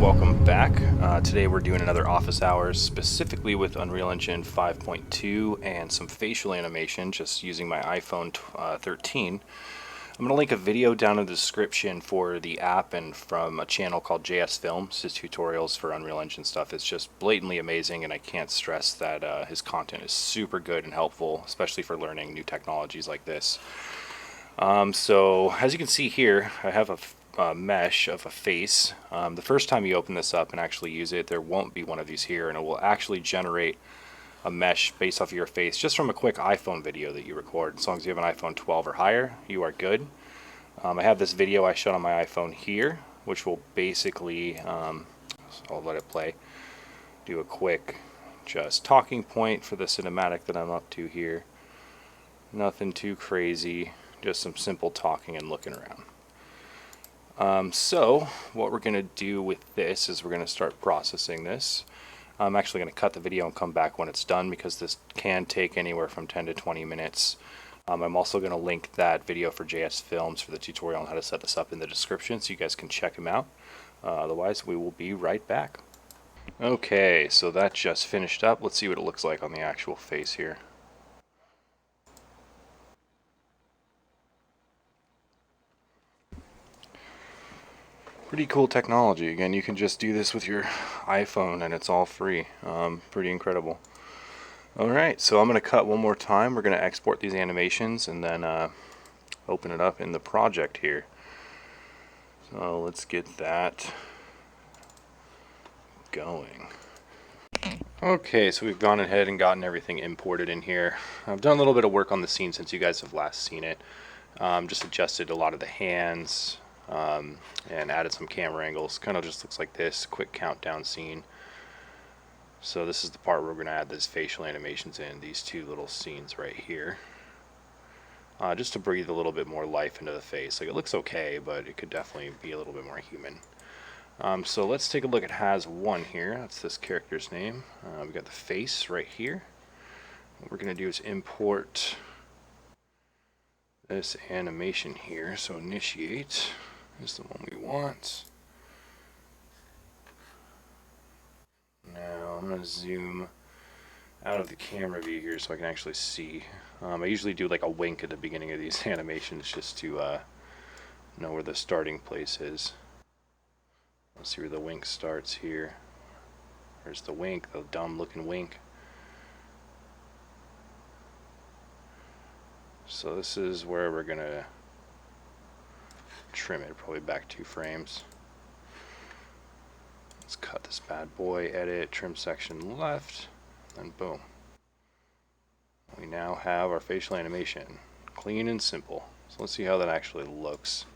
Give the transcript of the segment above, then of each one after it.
welcome back. Today we're doing another office hours, specifically with Unreal Engine 5.2 and some facial animation, just using my iPhone 13. I'm going to link a video down in the description for the app and from a channel called JS Films. His tutorials for Unreal Engine stuff is just blatantly amazing, and I can't stress that his content is super good and helpful, especially for learning new technologies like this. So as you can see here, I have a mesh of a face. The first time you open this up and actually use it, there won't be one of these here, and it will actually generate a mesh based off of your face just from a quick iPhone video that you record. As long as you have an iPhone 12 or higher, you are good. I have this video I shot on my iPhone here, which will basically, I'll let it play, do a quick just talking point for the cinematic that I'm up to here. Nothing too crazy, just some simple talking and looking around. So what we're going to do with this is we're going to start processing this. I'm actually going to cut the video and come back when it's done, because this can take anywhere from 10 to 20 minutes. I'm also going to link that video for JS Films for the tutorial on how to set this up in the description, so you guys can check him out. Otherwise, we will be right back. Okay, so that just finished up. Let's see what it looks like on the actual face here. Pretty cool technology. Again, you can just do this with your iPhone and it's all free. Pretty incredible. Alright, so I'm going to cut one more time. We're going to export these animations and then open it up in the project here. So let's get that going. Okay, so we've gone ahead and gotten everything imported in here. I've done a little bit of work on the scene since you guys have last seen it. Just adjusted a lot of the hands. And added some camera angles. Kind of just looks like this, quick countdown scene. So this is the part where we're going to add these facial animations in, these two little scenes right here. Just to breathe a little bit more life into the face. Like, it looks okay, but it could definitely be a little bit more human. So let's take a look at Has 1 here. That's this character's name. We got the face right here. What we're going to do is import this animation here. So initiate is the one we want. Now I'm going to zoom out of the camera view here so I can actually see. I usually do like a wink at the beginning of these animations just to know where the starting place is. Let's see where the wink starts here. There's the wink, the dumb looking wink. So this is where we're going to trim it, probably back 2 frames. Let's cut this bad boy, edit, trim section left, and boom. We now have our facial animation. Clean and simple. So let's see how that actually looks.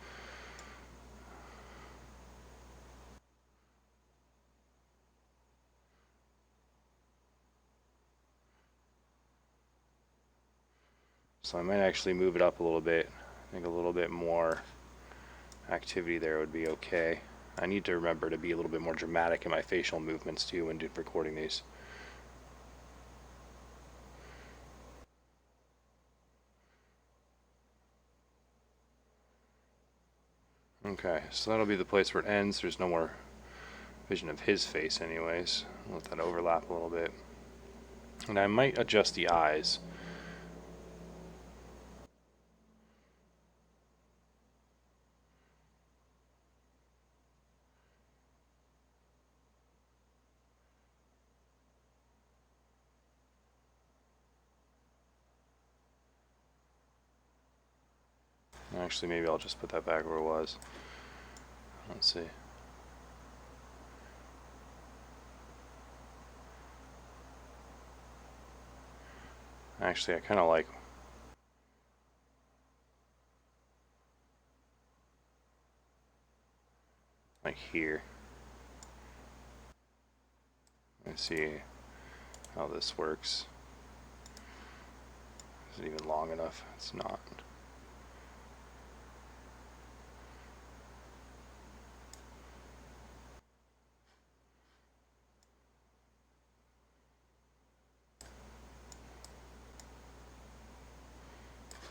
So I might actually move it up a little bit. I think a little bit more activity there would be okay. I need to remember to be a little bit more dramatic in my facial movements too when recording these. Okay, so that'll be the place where it ends. There's no more vision of his face anyways. Let that overlap a little bit. And I might adjust the eyes. Actually, maybe I'll just put that back where it was. Let's see. Actually, I kind of like here. Let's see how this works. Is it even long enough? It's not.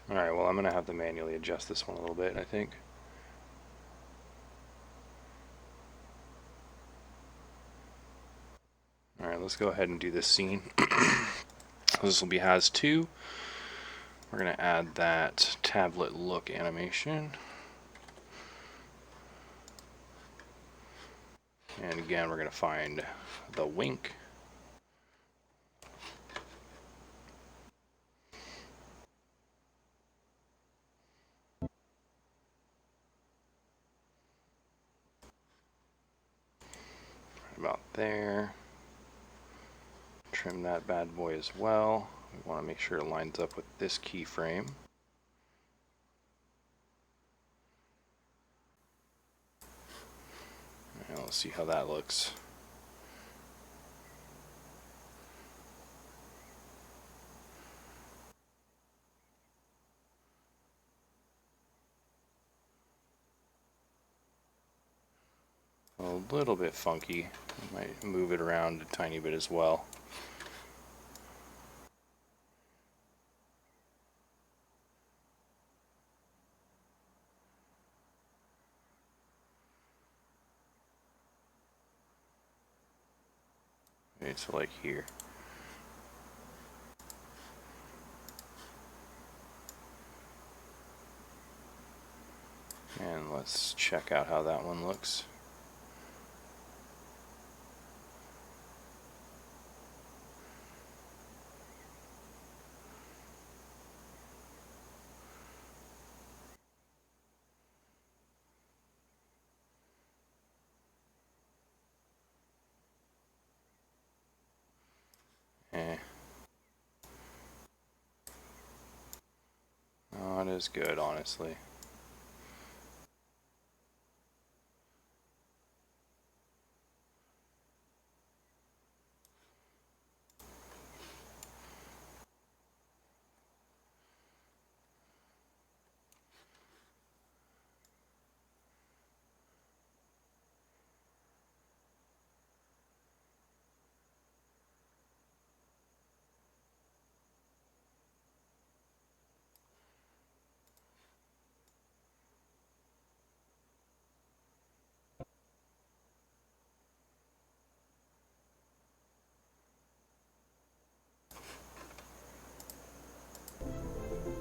Alright, well I'm going to have to manually adjust this one a little bit, I think. let's go ahead and do this scene. This will be has 2. We're going to add that tablet look animation. And again, we're going to find the wink. Right about there. Trim that bad boy as well. We want to make sure it lines up with this keyframe. And let's see how that looks. A little bit funky. Might move it around a tiny bit as well. Okay, so like here. And let's check out how that one looks. Not as good, honestly.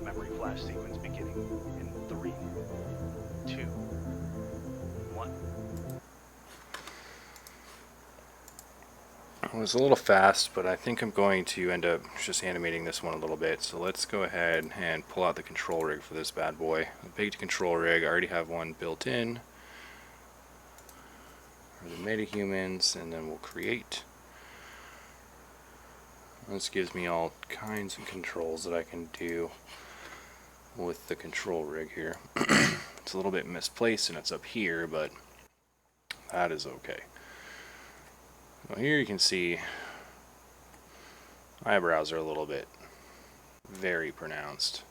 Memory flash sequence beginning in 3, 2, 1. It was a little fast, but I think I'm going to end up just animating this one a little bit. So let's go ahead and pull out the control rig for this bad boy. The big control rig, I already have one built in. For the Metahumans, and then we'll create. This gives me all kinds of controls that I can do with the control rig here. It's a little bit misplaced and it's up here, but that is okay. Well, here you can see eyebrows are a little bit very pronounced.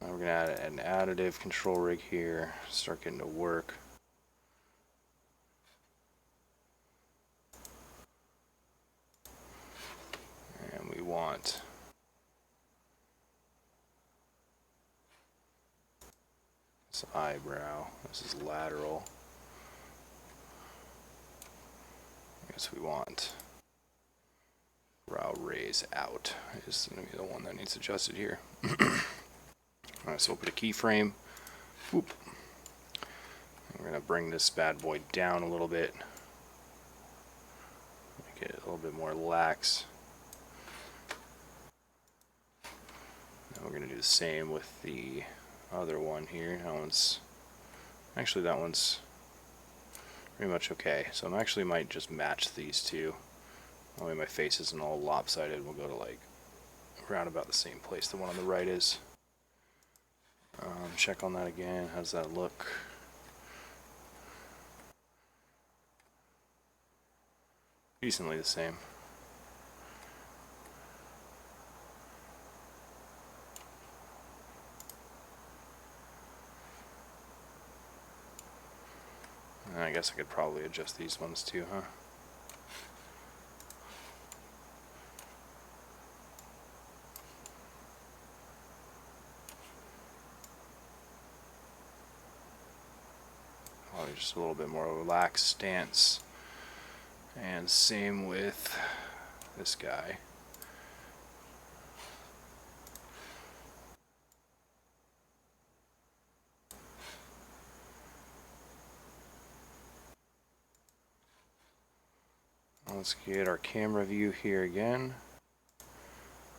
Now we're going to add an additive control rig here, start getting to work. And we want this eyebrow. This is lateral. I guess we want brow raise out is going to be the one that needs adjusted here. Alright, so we'll put a keyframe. Whoop. We're going to bring this bad boy down a little bit. Make it a little bit more lax. Now we're going to do the same with the other one here. That one's pretty much okay. So I actually might just match these two. That way my face isn't all lopsided. We'll go to like around about the same place the one on the right is. Check on that again. How does that look? Decently the same. I guess I could probably adjust these ones too, huh? Probably just a little bit more relaxed stance. And same with this guy. Let's get our camera view here again.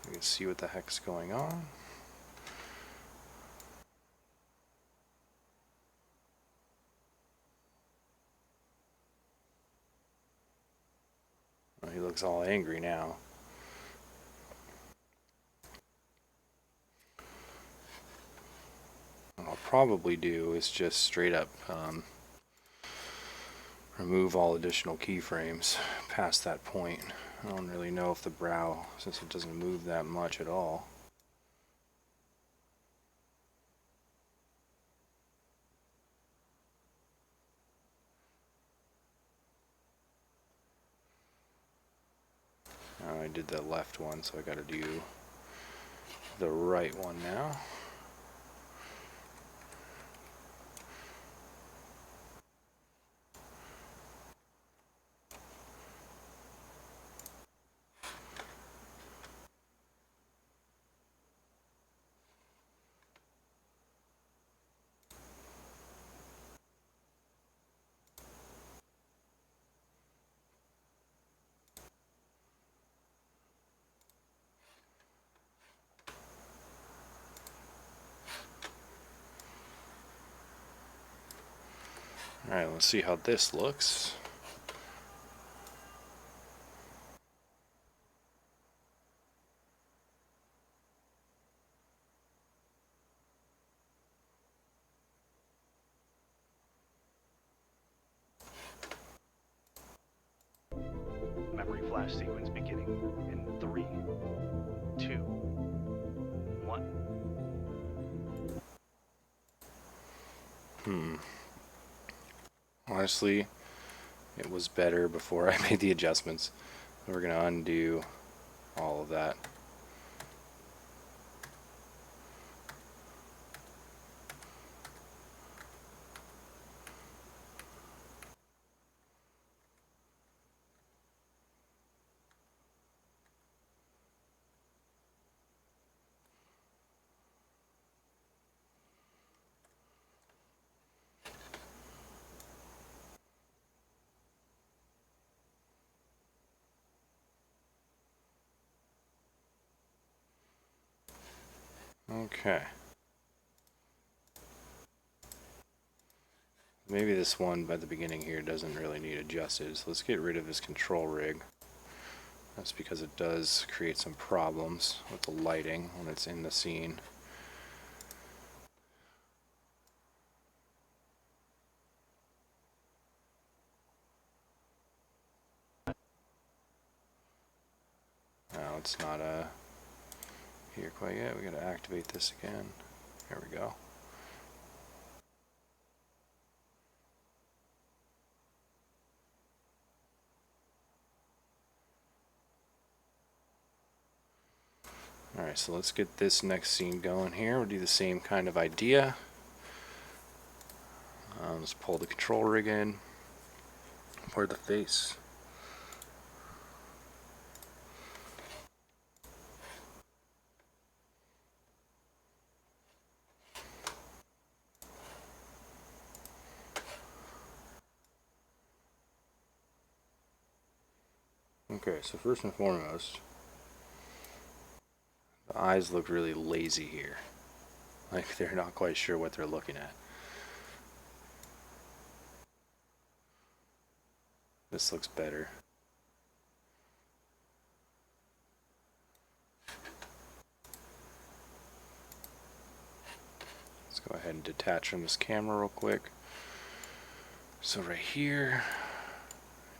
We can see what the heck's going on. Well, he looks all angry now. What I'll probably do is just straight up remove all additional keyframes past that point. I don't really know if the brow, since it doesn't move that much at all. I did the left one, so I gotta do the right one now. Alright, let's see how this looks. Memory flash sequence beginning in 3, 2, 1. Honestly, it was better before I made the adjustments. We're gonna undo all of that. Okay. Maybe this one by the beginning here doesn't really need adjusted, so let's get rid of this control rig. That's because it does create some problems with the lighting when it's in the scene. Now it's not here quite yet. We gotta activate this again. There we go. Alright, so let's get this next scene going here. We'll do the same kind of idea. Let's pull the control rig in for the face. Okay, so first and foremost, the eyes look really lazy here. Like they're not quite sure what they're looking at. This looks better. Let's go ahead and detach from this camera real quick. So right here,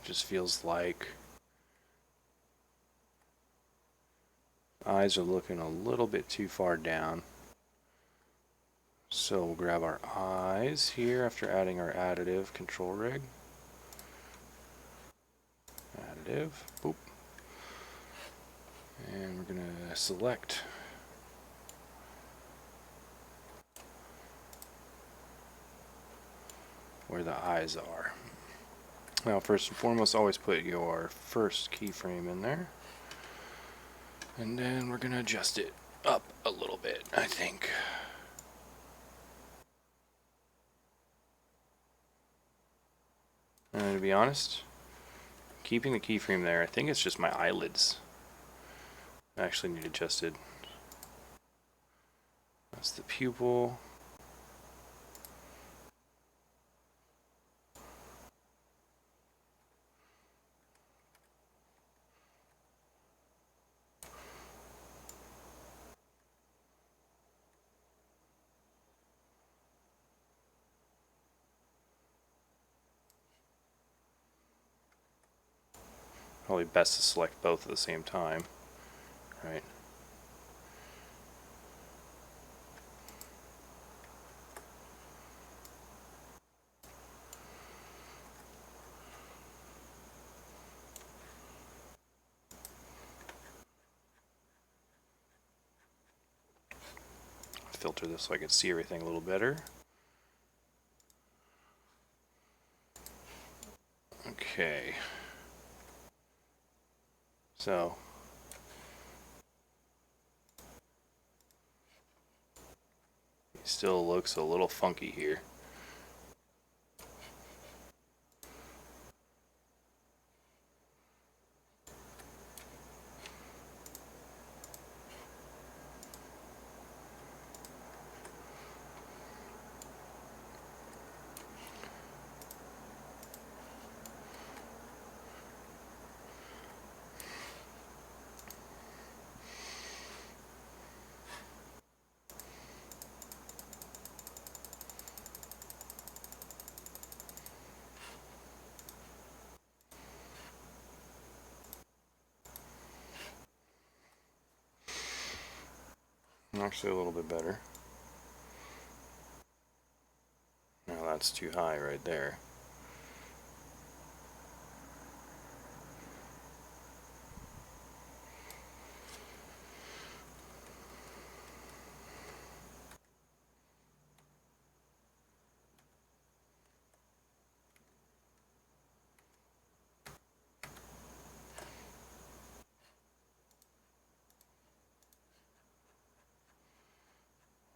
it just feels like eyes are looking a little bit too far down. So we'll grab our eyes here after adding our additive control rig. div. Boop. And we're going to select where the eyes are. Now, first and foremost, always put your first keyframe in there. And then we're going to adjust it up a little bit, I think. And to be honest, keeping the keyframe there, I think it's just my eyelids I actually need adjusted. That's the pupil. Probably best to select both at the same time, right? Filter this so I can see everything a little better. Okay. So it still looks a little funky here. Actually a little bit better. Now that's too high right there.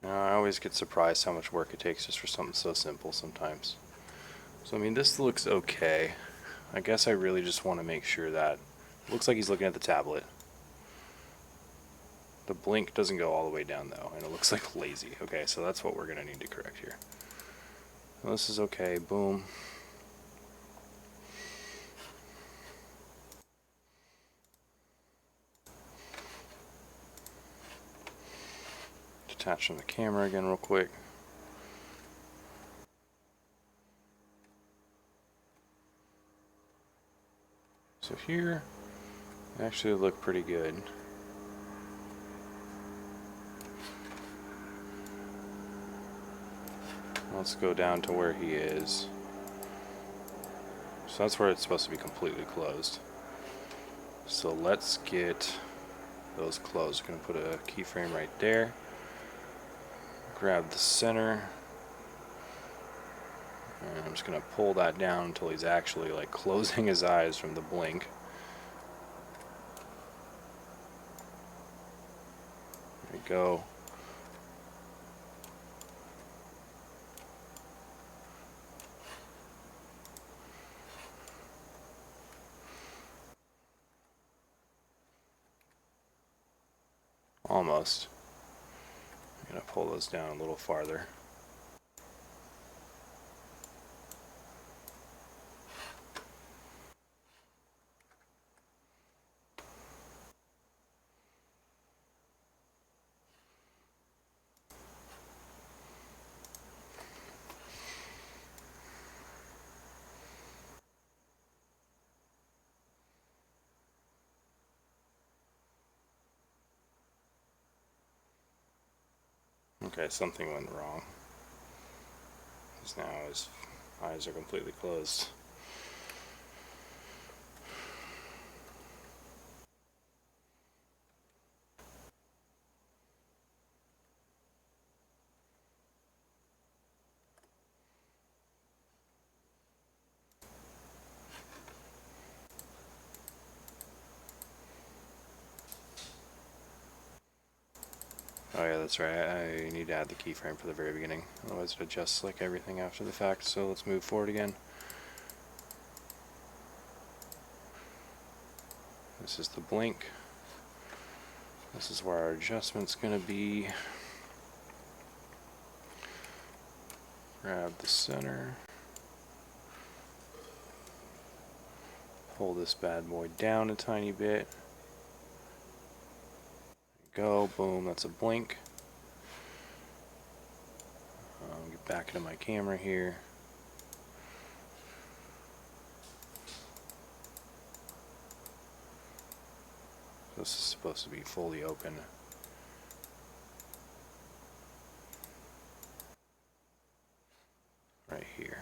Now, I always get surprised how much work it takes just for something so simple sometimes. So I mean, this looks okay. I guess I really just want to make sure that it looks like he's looking at the tablet. The blink doesn't go all the way down though, and it looks like lazy. Okay, so that's what we're gonna need to correct here. Well, this is okay. Boom. Detach from the camera again real quick. So here, actually look pretty good. Let's go down to where he is. So that's where it's supposed to be completely closed. So let's get those closed. I'm going to put a keyframe right there. Grab the center. And I'm just going to pull that down until he's actually like closing his eyes from the blink. There we go. Almost. I'm going to pull those down a little farther. Okay, something went wrong. Because now his eyes are completely closed. Oh yeah, that's right. I need to add the keyframe for the very beginning. Otherwise it adjusts like everything after the fact. So let's move forward again. This is the blink. This is where our adjustment's going to be. Grab the center. Pull this bad boy down a tiny bit. Go, boom, that's a blink. Get back into my camera here. This is supposed to be fully open. Right here.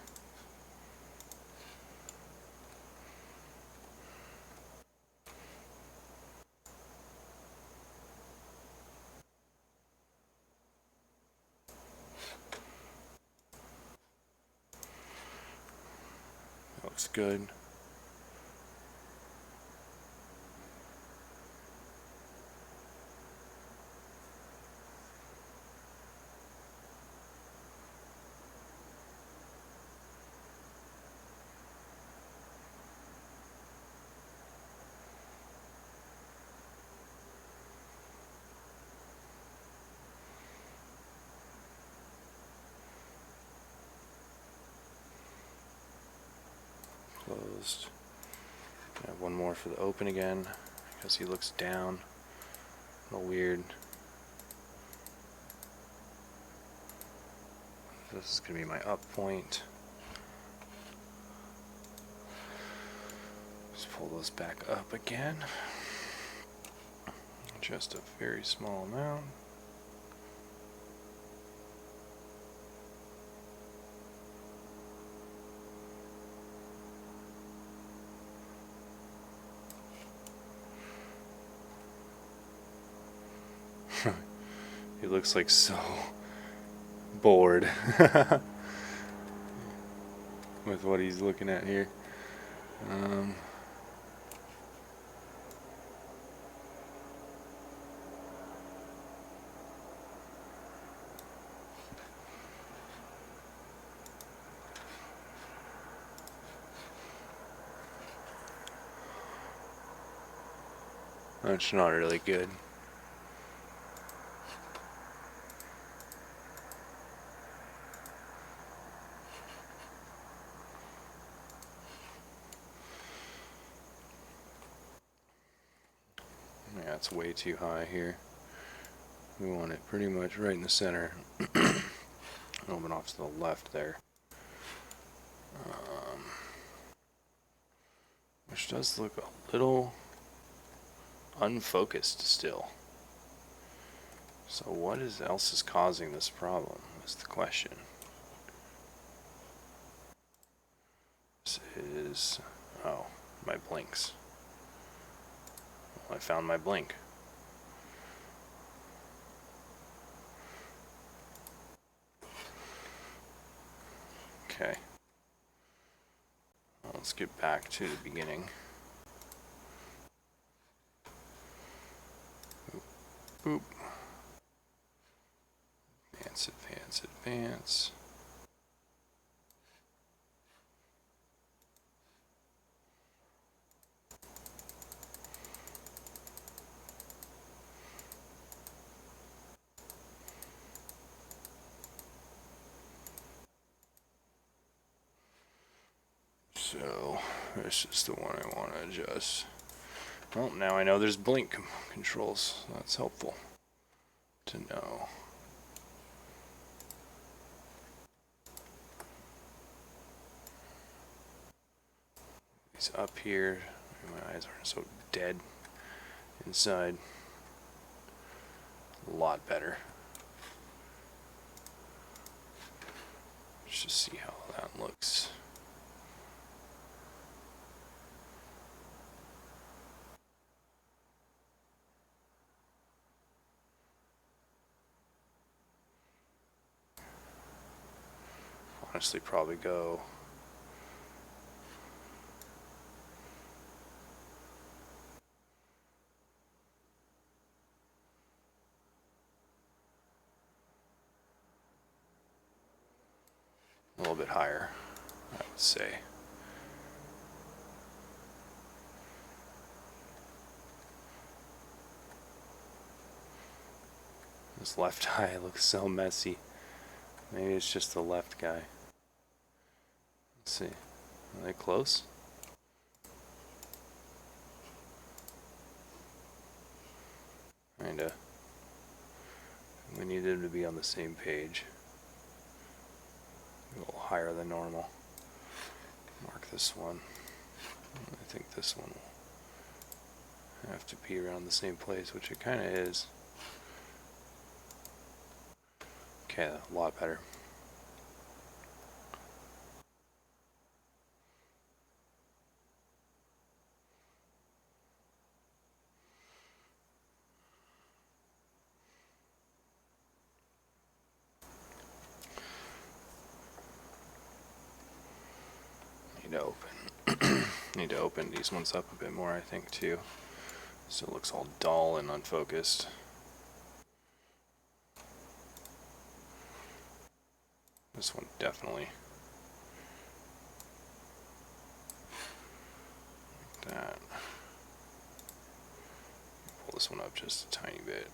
Looks good. Closed. I have one more for the open again because he looks down. A little weird. This is going to be my up point. Just pull those back up again. Just a very small amount. He looks like so bored with what he's looking at here. That's not really good. Yeah, it's way too high here. We want it pretty much right in the center. Open off to the left there. Which does look a little unfocused still. So what else is causing this problem is the question. This is, oh, my blinks. Well, I found my blink. Okay. Well, let's get back to the beginning. Boop. Advance, advance, advance. So, this is the one I want to adjust. Well, now I know there's blink controls. That's helpful to know. He's up here. My eyes aren't so dead inside. A lot better. Let's just see how that looks. Honestly, probably go little bit higher, I would say. This left eye looks so messy. Maybe it's just the left guy. Let's see. Are they close? Kinda. We need them to be on the same page. A little higher than normal. Mark this one. I think this one will have to be around the same place, which it kind of is. Okay, a lot better. Need to open these ones up a bit more, I think, too. So it looks all dull and unfocused. This one definitely. Like that. Pull this one up just a tiny bit.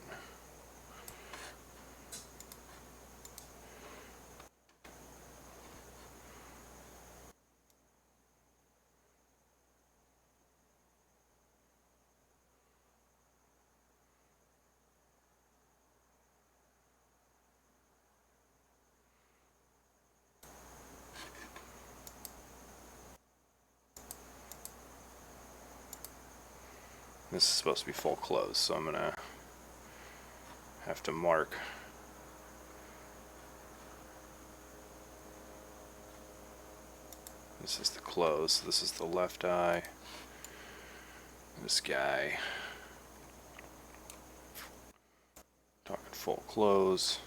This is supposed to be full close, so I'm gonna have to mark this is the close, this is the left eye, this guy, talking full close,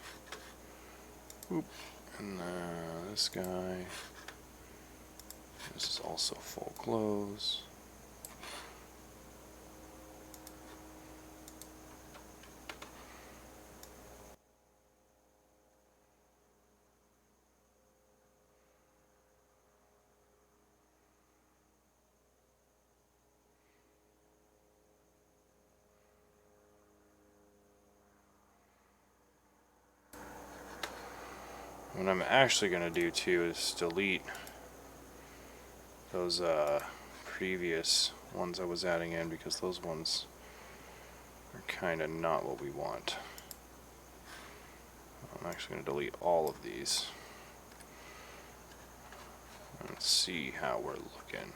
oop, and this guy, this is also full close. What I'm actually going to do too is delete those previous ones I was adding in, because those ones are kind of not what we want. I'm actually going to delete all of these and see how we're looking.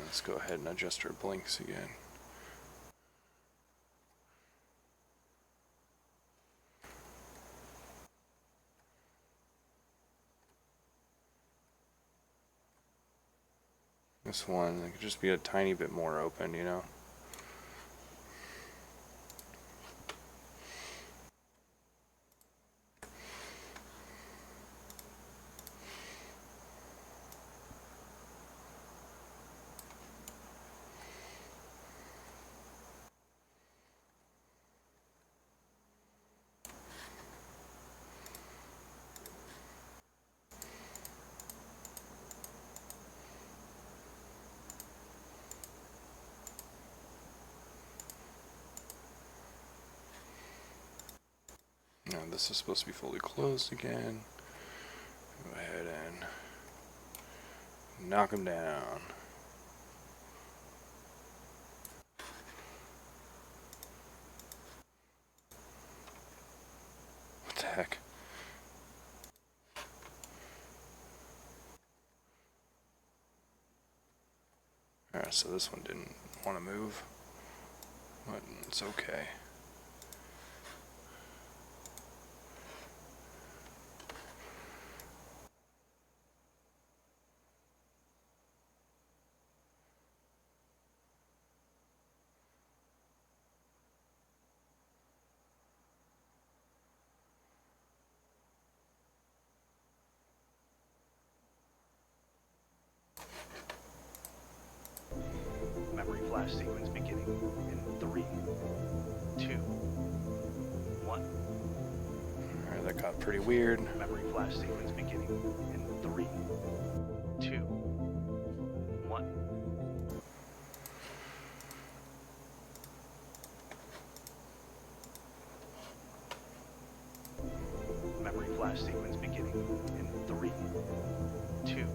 Let's go ahead and adjust our blinks again. This one, it could just be a tiny bit more open, you know? Now this is supposed to be fully closed again. Go ahead and knock them down. What the heck? Alright, so this one didn't want to move, but it's okay. flash sequence beginning in 3, 2, 1. Alright, that got pretty weird. Memory flash sequence beginning in 3, 2, 1. Memory flash sequence beginning in 3, 2.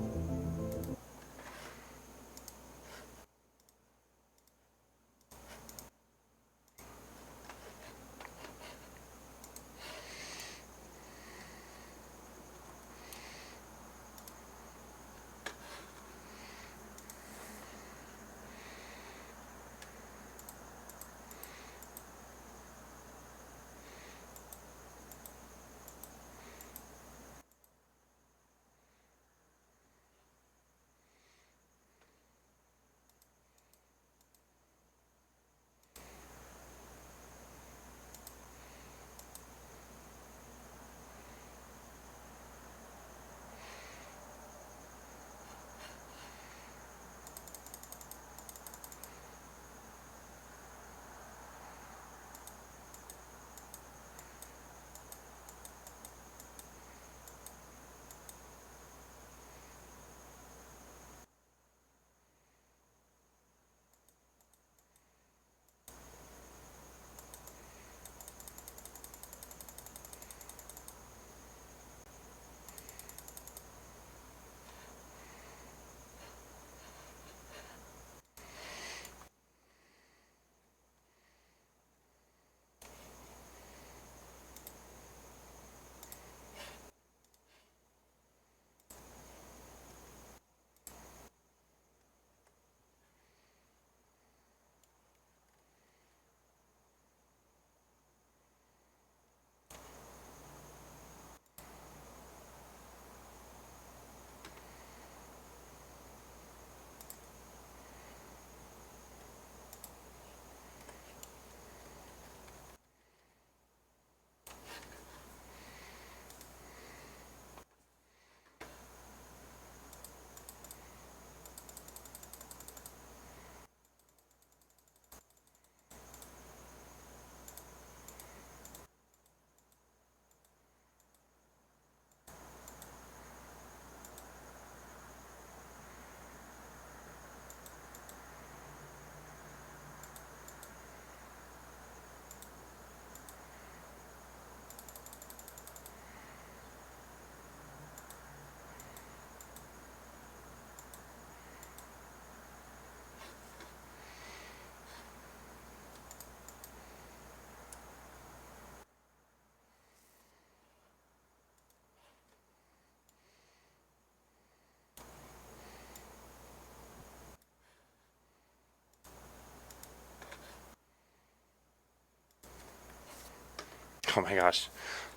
Oh my gosh,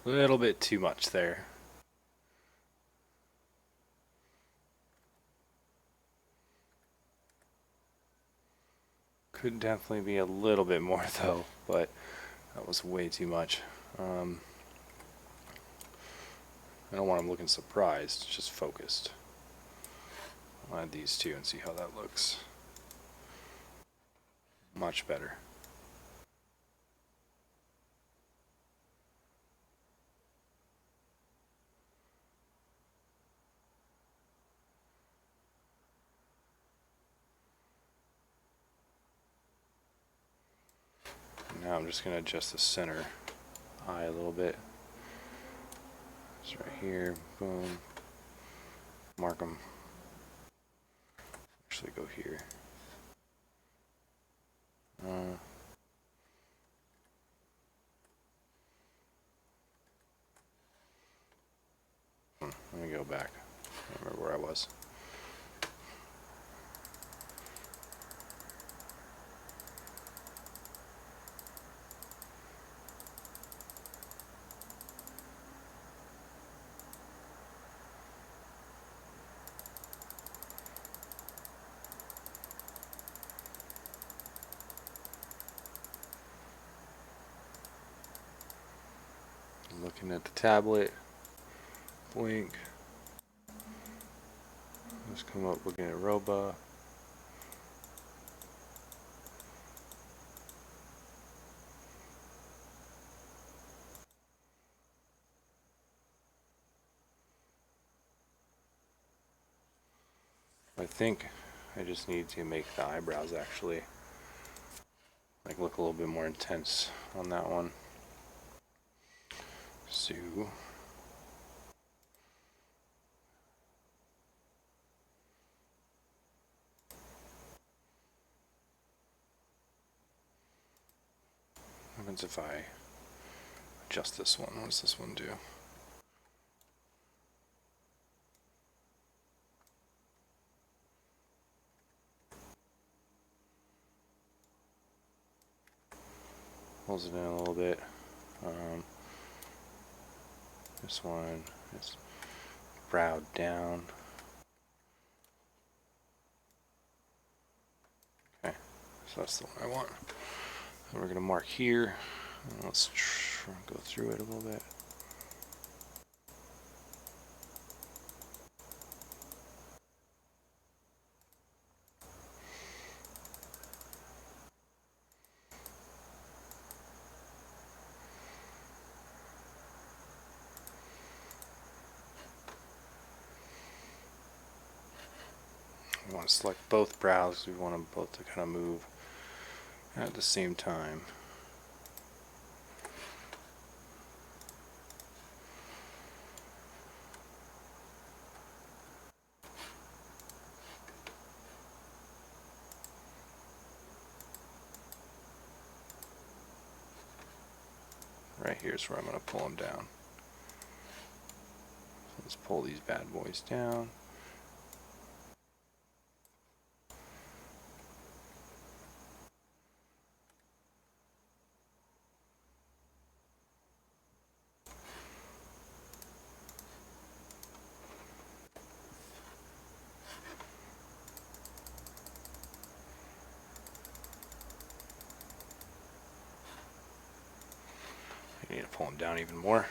a little bit too much there. Could definitely be a little bit more though, but that was way too much. I don't want him looking surprised, just focused. I'll add these two and see how that looks. Much better. Now I'm just going to adjust the center eye a little bit. It's right here, boom. Mark them. Actually go here. Let me go back. I don't remember where I was. Looking at the tablet, blink. Let's come up looking at Robah. I think I just need to make the eyebrows actually like look a little bit more intense on that one. So what happens if I adjust this one? What does this one do? Pulls it in a little bit. This one is browed down. Okay, so that's the one I want. And we're going to mark here. And let's go through it a little bit. We want to select both brows. We want them both to kind of move at the same time. Right here's where I'm going to pull them down. So let's pull these bad boys down. I need to pull them down even more.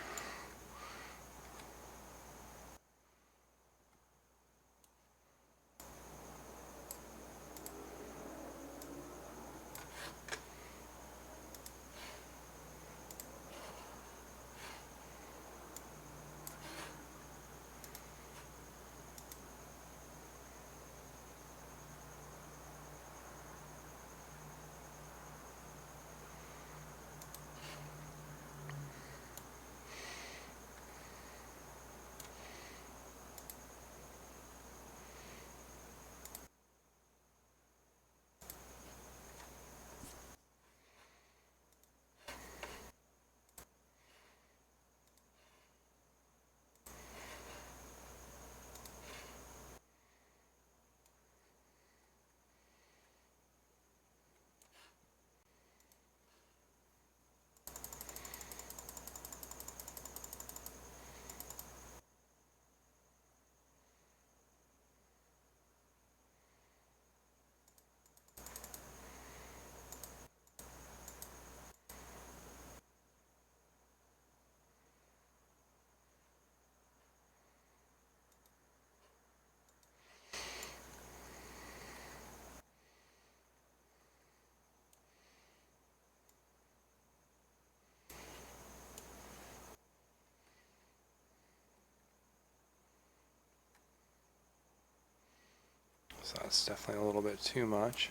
So that's definitely a little bit too much.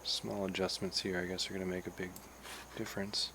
Small adjustments here I guess are going to make a big difference.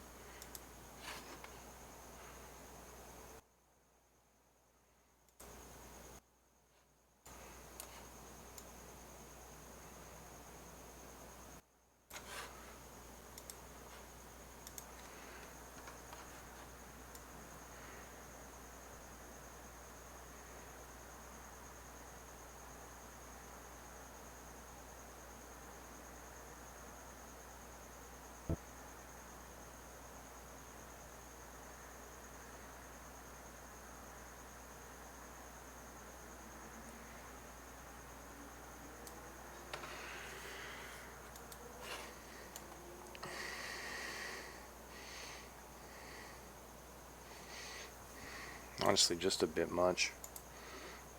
Honestly, just a bit much.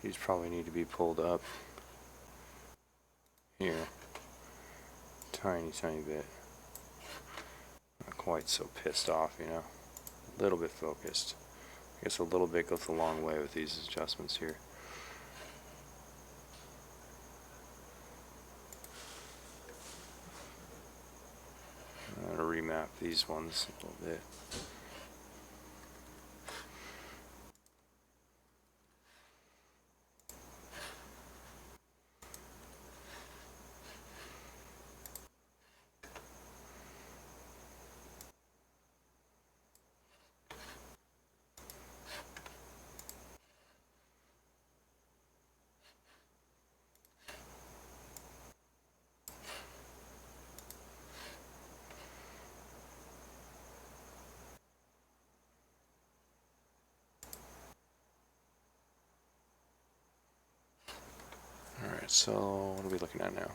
These probably need to be pulled up here. Tiny bit. Not quite so pissed off, you know. A little bit focused. I guess a little bit goes a long way with these adjustments here. map these ones a little bit. Alright, so what are we looking at now?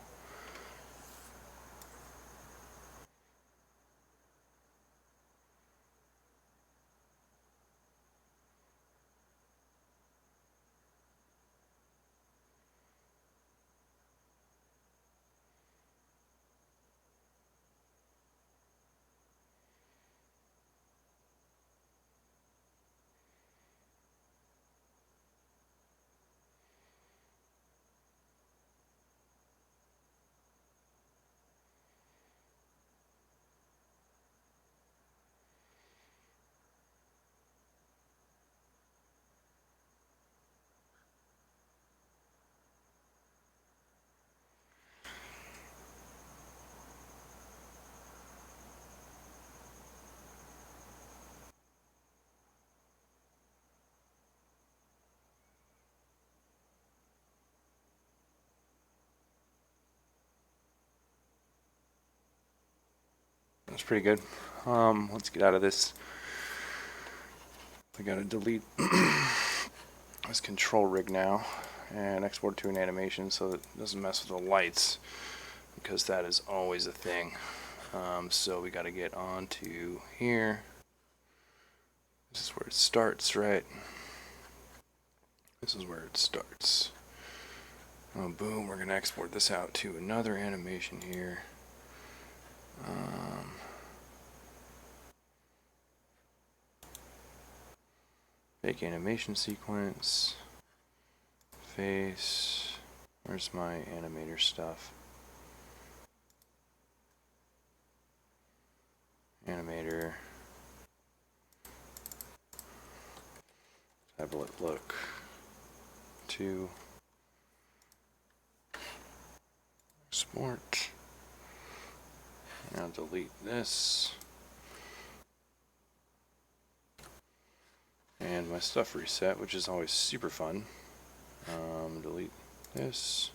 That's pretty good. Let's get out of this. We gotta delete this control rig now and export to an animation so that it doesn't mess with the lights, because that is always a thing. So we gotta get on to here. This is where it starts, right? This is where it starts. Oh, boom, we're gonna export this out to another animation here. Fake animation sequence, face, where's my animator stuff? Animator, tablet look, 2, export, now delete this. And my stuff reset, which is always super fun. Delete this.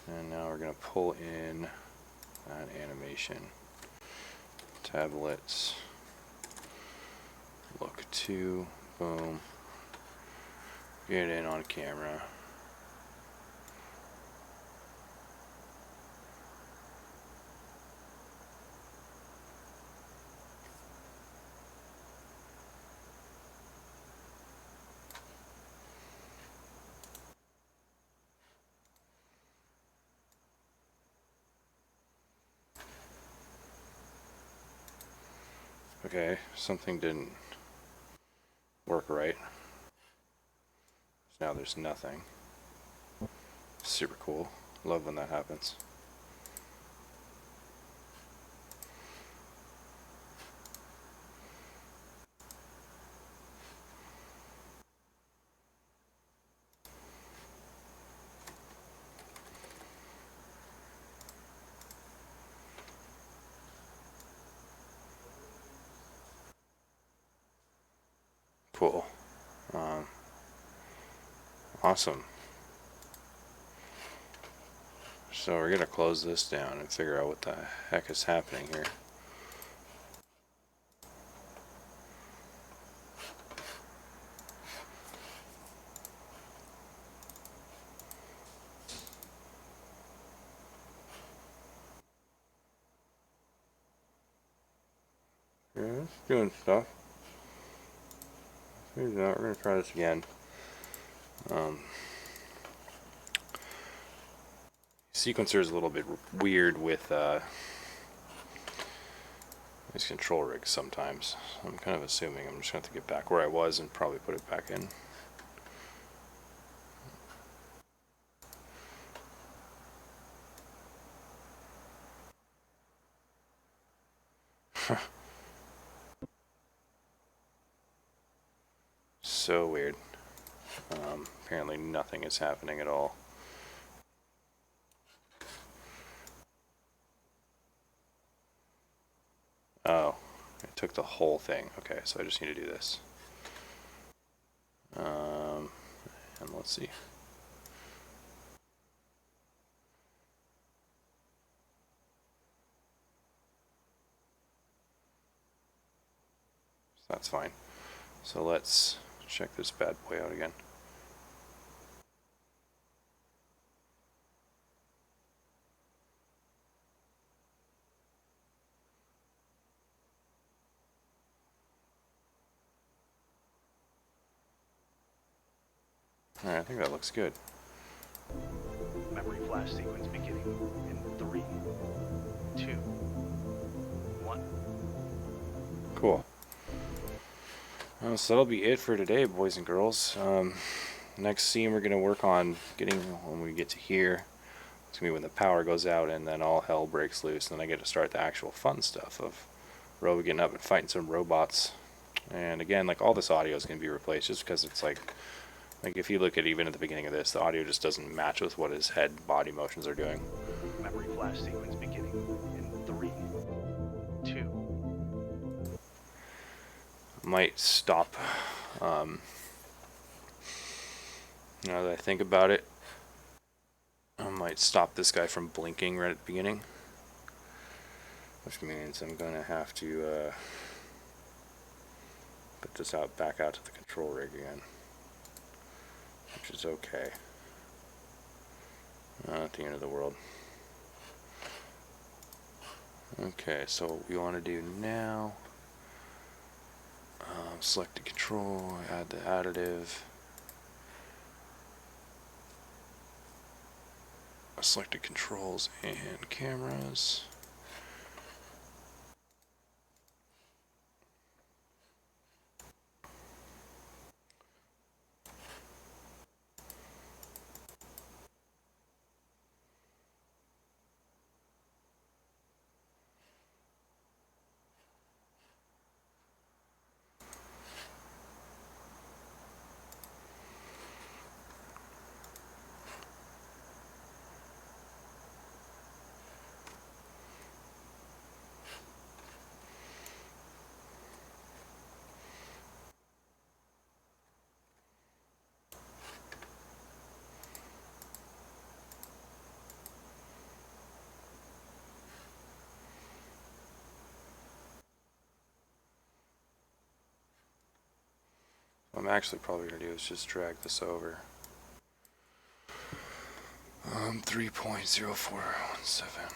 And now we're going to pull in that animation. Tablets. Look 2. Boom. Get in on camera. Okay, something didn't work right. So now there's nothing. Super cool. Love when that happens. Cool. Awesome. So we're going to close this down and figure out what the heck is happening here. Yeah, it's doing stuff. We're going to try this again. Sequencer is a little bit weird with these control rigs sometimes. I'm kind of assuming I'm just going to have to get back where I was and probably put it back in. So weird. Apparently nothing is happening at all. Oh, it took the whole thing. Okay, so I just need to do this. And let's see. So that's fine. So let's check this bad boy out again. Alright, I think that looks good. Memory flash sequence beginning in 3, 2, 1. Cool. So that'll be it for today, boys and girls. Next scene we're going to work on getting when we get to here. It's going to be when the power goes out and then all hell breaks loose. And then I get to start the actual fun stuff of Robah getting up and fighting some robots. And again, like all this audio is going to be replaced just because it's like if you look at even at the beginning of this, the audio just doesn't match with what his head body motions are doing. Memory flash sequence beginning in 3, 2. Might stop. Now that I think about it, I might stop this guy from blinking right at the beginning, which means I'm going to have to put this back out to the control rig again, which is okay. Not at the end of the world. Okay, so what we want to do now, select the control, add the additive, select the controls and cameras. What I'm actually probably going to do is just drag this over. 3.0417.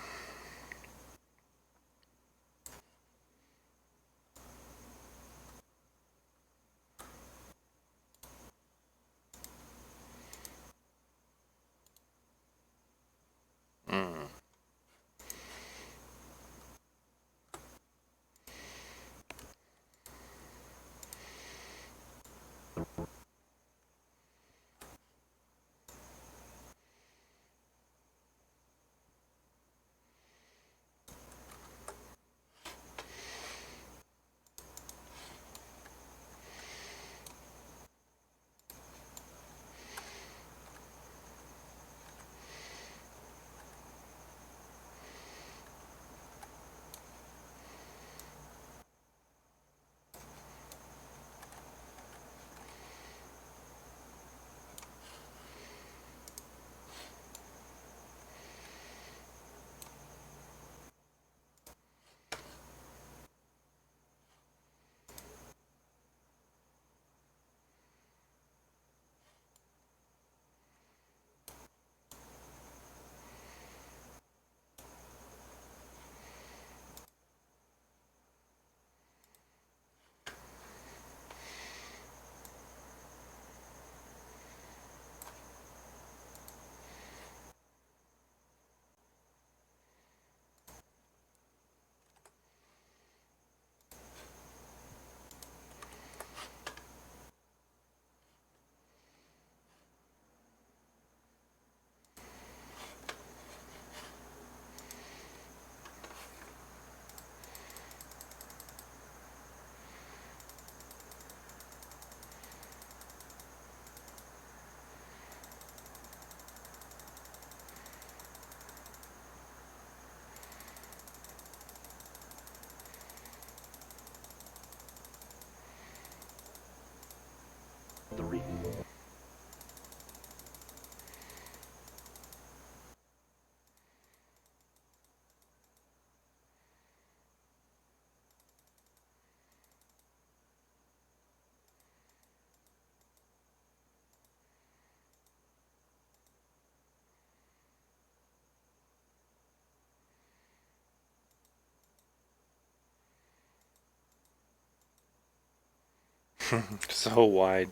3. So wide.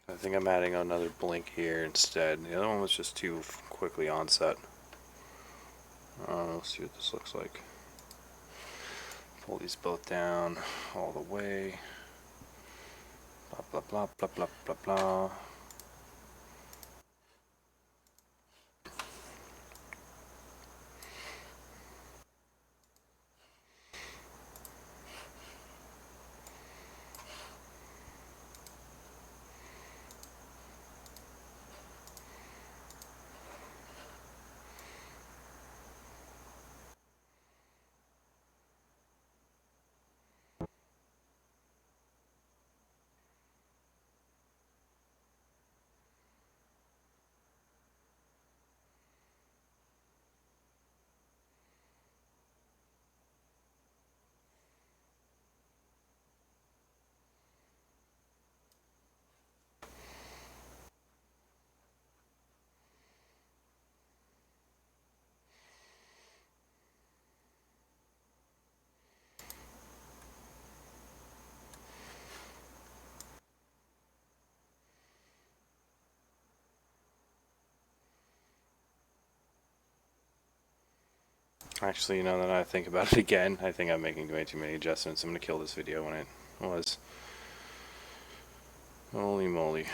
I think I'm adding another blink here instead. The other one was just too quickly onset. Let's see what this looks like. Pull these both down all the way. Blah, blah, blah, blah, blah, blah, blah. Actually, you know, that I think about it again, I think I'm making way too many adjustments. I'm going to kill this video when it was. Holy moly.